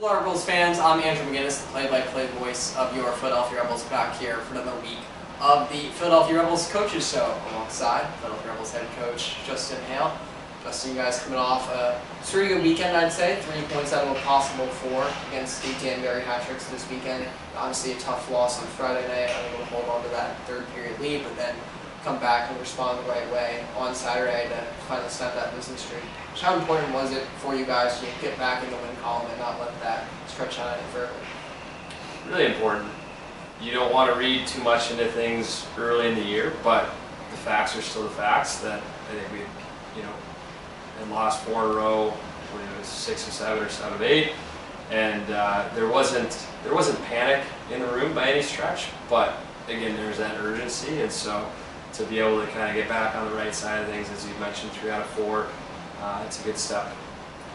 Hello Rebels fans, I'm Andrew McGuinness, the play-by-play voice of your Philadelphia Rebels, back here for another week of the Philadelphia Rebels Coaches Show alongside Philadelphia Rebels head coach Coach Hale. Justin, you guys coming off a pretty good weekend, I'd say. 3 points out of a possible 4 against the Danbury Hat this weekend. Obviously a tough loss on Friday night, unable to hold on to that third period lead, but then come back and respond the right way on Saturday to finally snap that losing streak. So how important was it for you guys to get back in the win column and not let that stretch out any further? Really important. You don't want to read too much into things early in the year, but the facts are still the facts. That I think we, had lost 4 in a row. I believe it was 6 or 7 or 7 of 8, and there wasn't panic in the room by any stretch. But again, there's that urgency, and so to be able to kind of get back on the right side of things, as you mentioned, 3 out of 4, it's a good step.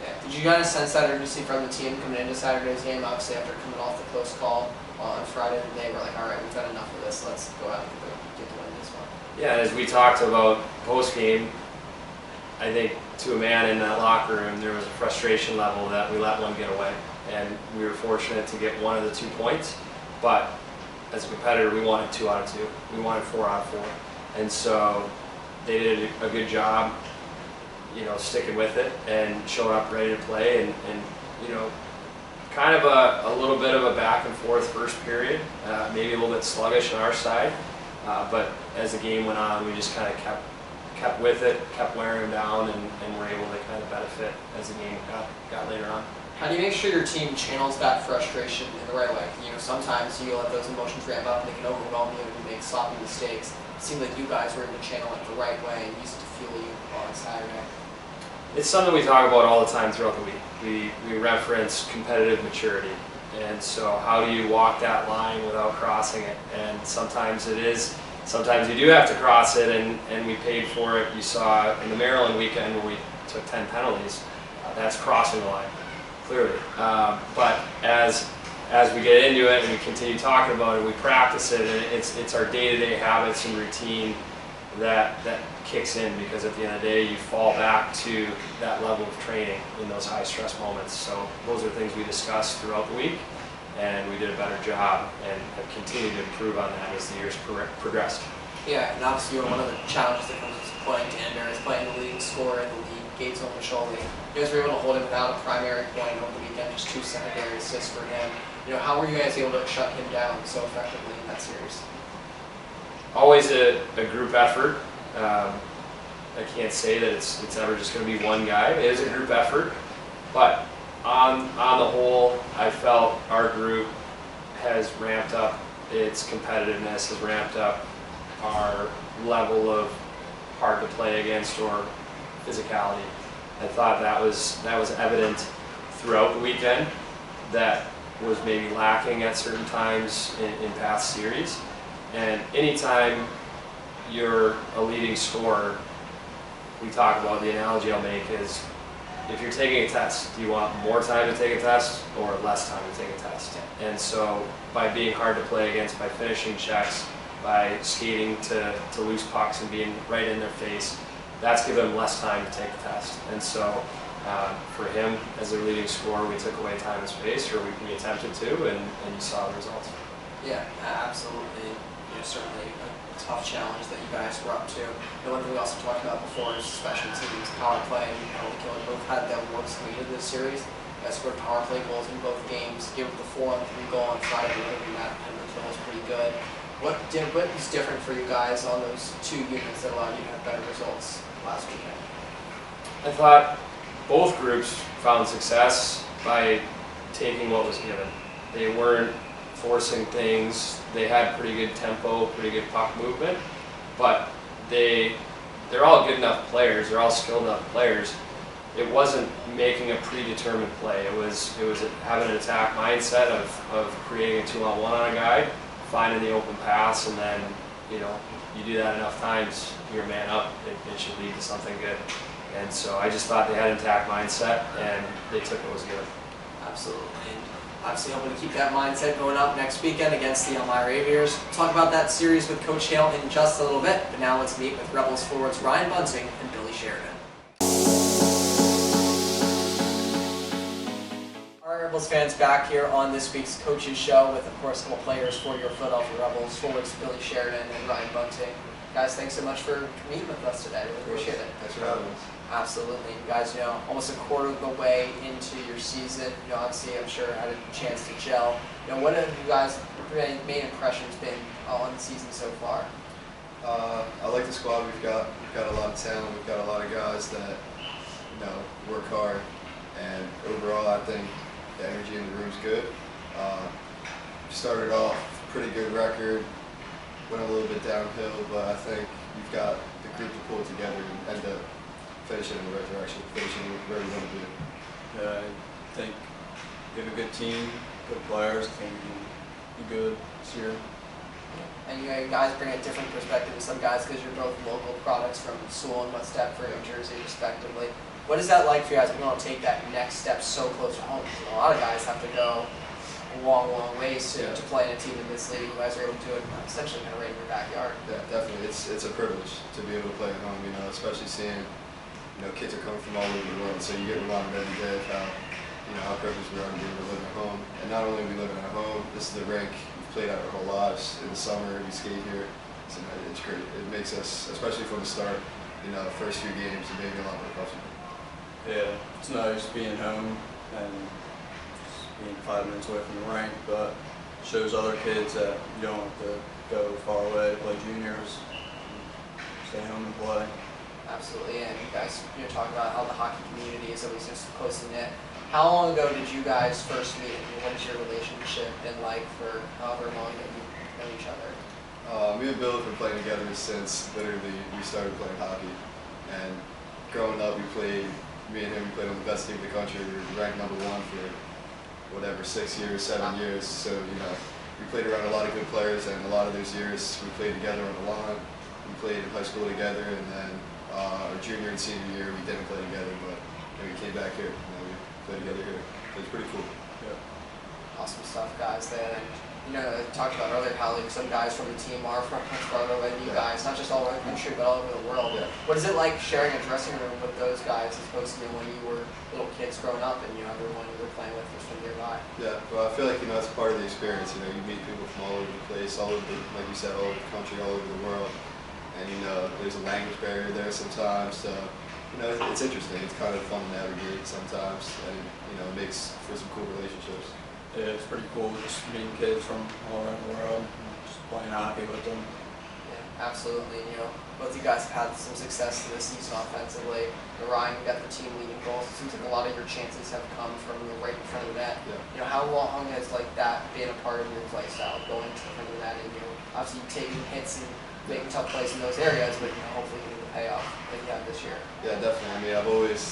Yeah. Did you guys sense that urgency from the team coming into Saturday's game? Obviously, after coming off the close call on Friday, they were like, all right, we've had enough of this. Let's go out and get the win this one. Yeah, and as we talked about post-game, I think to a man in that locker room, there was a frustration level that we let one get away. And we were fortunate to get 1 of the 2 points, but as a competitor, we wanted 2 out of 2. We wanted 4 out of 4. And so they did a good job, sticking with it and showing up ready to play, and kind of a little bit of a back and forth first period, maybe a little bit sluggish on our side, but as the game went on, we just kind of kept with it, kept wearing them down, and were able to kind of benefit as the game got later on. How do you make sure your team channels that frustration in the right way? Sometimes you let those emotions ramp up and they can overwhelm you and you make sloppy mistakes. It seemed like you guys were able to channel it the right way and use it to fuel you on Saturday. It's something we talk about all the time throughout the week. We reference competitive maturity, and so how do you walk that line without crossing it? And sometimes you do have to cross it, and we paid for it. You saw in the Maryland weekend where we took 10 penalties. That's crossing the line, clearly. But as we get into it and we continue talking about it, we practice it, and it's our day-to-day habits and routine that kicks in, because at the end of the day, you fall back to that level of training in those high-stress moments. So those are things we discussed throughout the week, and we did a better job and have continued to improve on that as the years progressed. Yeah, and obviously one of the challenges that comes with playing Danbury is playing the leading scorer in the league, Gates Omisholli. You guys were able to hold him without a primary point over the weekend, just 2 secondary assists for him. How were you guys able to shut him down so effectively in that series? Always a group effort. I can't say that it's ever just going to be one guy. It is a group effort, but on the whole, I felt our group has ramped up its competitiveness, has ramped up our level of hard to play against or physicality. I thought that was evident throughout the weekend. That was maybe lacking at certain times in past series. And anytime you're a leading scorer, we talk about, the analogy I'll make is, if you're taking a test, do you want more time to take a test or less time to take a test? And so by being hard to play against, by finishing checks, by skating to loose pucks and being right in their face, that's given them less time to take the test. And so for him, as their leading scorer, we took away time and space, or we attempted to, and you saw the results. Yeah, absolutely. Certainly a tough challenge that you guys were up to. The one thing we also talked about before is special teams, power play, and penalty killing. Both had their works leading this series. You guys scored power play goals in both games. Gave up the 4-on-3 goal on Friday night, and that penalty kill was pretty good. What was different for you guys on those 2 units that allowed you to have better results last weekend? I thought both groups found success by taking what was given. They weren't forcing things. They had pretty good tempo, pretty good puck movement, but they're all good enough players. They're all skilled enough players. It wasn't making a predetermined play. It was having an attack mindset of creating a 2-on-1 on a guy, finding the open pass, and then you do that enough times, you're a man up. It should lead to something good. And so I just thought they had an attack mindset, and they took what was given. Absolutely. Obviously hoping to keep that mindset going up next weekend against the Elmira Aviators. We'll talk about that series with Coach Hale in just a little bit, but now let's meet with Rebels forwards Ryan Bunting and Billy Sheridan. Rebels fans, back here on this week's Coaches Show with, of course, a couple players for your Philadelphia Rebels, forwards Billy Sheridan and Ryan Bunting. Guys, thanks so much for meeting with us today. Really appreciate it. Thanks for having us. Absolutely. You guys, almost a quarter of the way into your season. Obviously, I'm sure had a chance to gel. What have you guys' main impressions been on the season so far? I like the squad we've got. We've got a lot of talent. We've got a lot of guys that work hard, and overall, I think the energy in the room's good. Started off pretty good record, went a little bit downhill, but I think we've got the group to pull it together and end up finishing in the right direction, finishing where we want to be. Yeah, I think we have a good team, good players. I think we can be good this year. And you guys bring a different perspective to some guys because you're both local products from Sewell and West Deptford, New Jersey, respectively. What is that like for you guys when you want to take that next step so close to home? Because a lot of guys have to go a long, long ways to play in a team in this league. You guys are able to do it essentially kind of right in your backyard. Yeah, definitely. It's a privilege to be able to play at home. Especially seeing kids are coming from all over the world, so you get reminded every day of how privileged we are to be able to live at home. And not only are we living at home, this is the rink we've played at our whole lives. In the summer, we skate here. So it's great. It makes us, especially from the start, the first few games, it made me a lot more comfortable. Yeah, it's nice being home and just being 5 minutes away from the rink, but it shows other kids that you don't have to go far away to play juniors. Stay home and play. Absolutely, and you guys talk about how the hockey community is always just close-knit. How long ago did you guys first meet, and what has your relationship been like for however long that you know each other? Me and Bill have been playing together since literally we started playing hockey. And growing up, me and him played on the best team in the country. We were ranked #1 for 6 years, 7 years. So, we played around a lot of good players, and a lot of those years we played together on the line. We played in high school together, and then our junior and senior year we didn't play together, but we came back here. We played together here. It was pretty cool. Yeah. Awesome stuff, guys. Then, I talked about earlier how some guys from the team are from much farther away than you guys, not just all over the country, but all over the world. Yeah. What is it like sharing a dressing room with those guys as opposed to when you were little kids growing up and everyone you were playing with was from nearby? Yeah, well, I feel like it's part of the experience. You meet people from all over the place, all over like you said, all over the country, all over the world, and there's a language barrier there sometimes. So it's interesting. It's kind of fun to navigate sometimes, and it makes for some cool relationships. Yeah, it's pretty cool just meeting kids from all around the world and just playing hockey with them. Yeah, absolutely. Both you guys have had some success this season offensively. Ryan, you got the team leading goals. It seems like a lot of your chances have come from right in front of the net. Yeah. How long has that been a part of your play style, going to the front of the net, and obviously taking hits and making tough plays in those areas, but hopefully getting the payoff that you have this year? Yeah, definitely. I've always,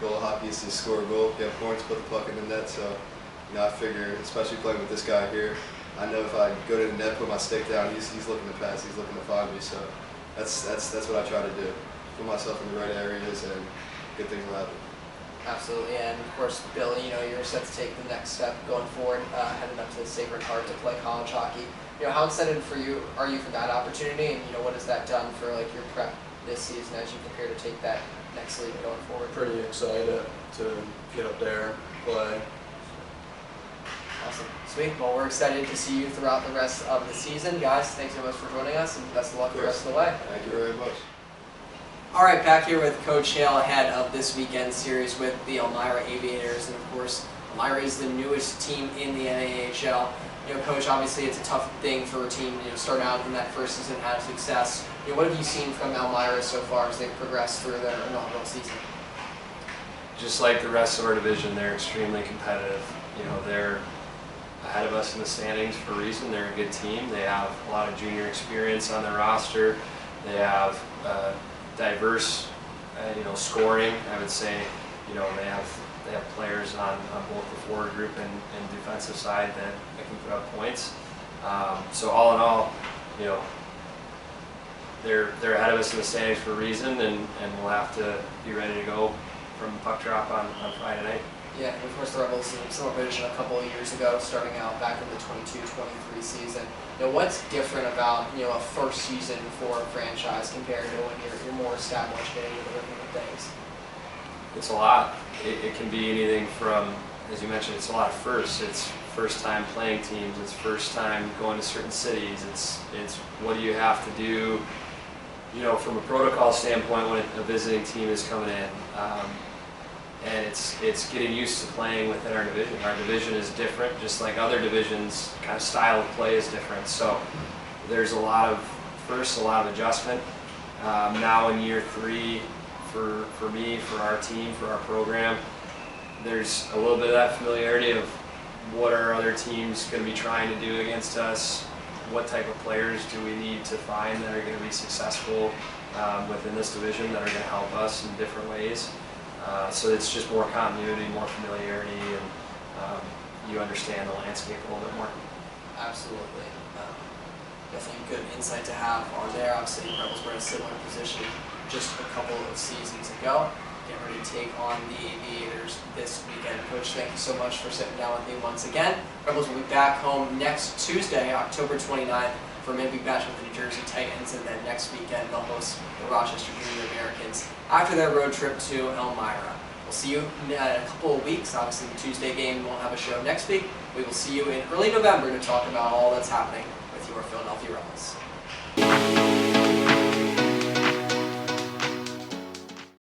goal of hockey is to score a goal, get points, put the puck in the net. So, I figure, especially playing with this guy here, I know if I go to the net, put my stick down, he's looking to pass, he's looking to find me. So that's what I try to do. Put myself in the right areas, and good things will happen. Absolutely, and of course, Bill, you're set to take the next step going forward, heading up to the Sacred Heart to play college hockey. How excited are you for that opportunity, and what has that done for your prep this season as you prepare to take that next league going forward? Pretty excited to get up there, play. Awesome. Sweet. Well, we're excited to see you throughout the rest of the season. Guys, thanks so much for joining us, and best of luck the rest of the way. Thank you very much. All right, back here with Coach Hale ahead of this weekend's series with the Elmira Aviators. And of course, Elmira is the newest team in the NAHL. Coach, obviously it's a tough thing for a team, starting out in that first season have success. What have you seen from Elmira so far as they've progressed through their inaugural season? Just like the rest of our division, they're extremely competitive. They're ahead of us in the standings for a reason. They're a good team. They have a lot of junior experience on their roster. They have diverse, scoring. I would say, they have players on both the forward group and defensive side that can put up points. So all in all, they're ahead of us in the standings for a reason, and we'll have to be ready to go from puck drop on Friday night. Yeah, and of course the Rebels in similar position a couple of years ago, starting out back in the 22-23 season. What's different about a first season for a franchise compared to when you're more established getting into the rhythm of things? It's a lot. It can be anything from as you mentioned, it's a lot of firsts. It's first time playing teams. It's first time going to certain cities. It's what do you have to do, from a protocol standpoint when a visiting team is coming in. And it's getting used to playing within our division. Our division is different, just like other divisions. Kind of style of play is different. So there's a lot of firsts, a lot of adjustment. Now in year 3, for me, for our team, for our program, there's a little bit of that familiarity of what are other teams going to be trying to do against us, what type of players do we need to find that are going to be successful within this division that are going to help us in different ways. So it's just more continuity, more familiarity, and you understand the landscape a little bit more. Absolutely. Definitely good insight to have on there. Obviously, Rebels were in a similar position just a couple of seasons ago. Getting ready to take on the Aviators this weekend. Coach, thank you so much for sitting down with me once again. Rebels will be back home next Tuesday, October 29th, for a midweek match with the New Jersey Titans, and then next weekend they'll host the Rochester Junior Americans after their road trip to Elmira. We'll see you in a couple of weeks. Obviously, the Tuesday game won't have a show next week. We will see you in early November to talk about all that's happening with your Philadelphia Rebels.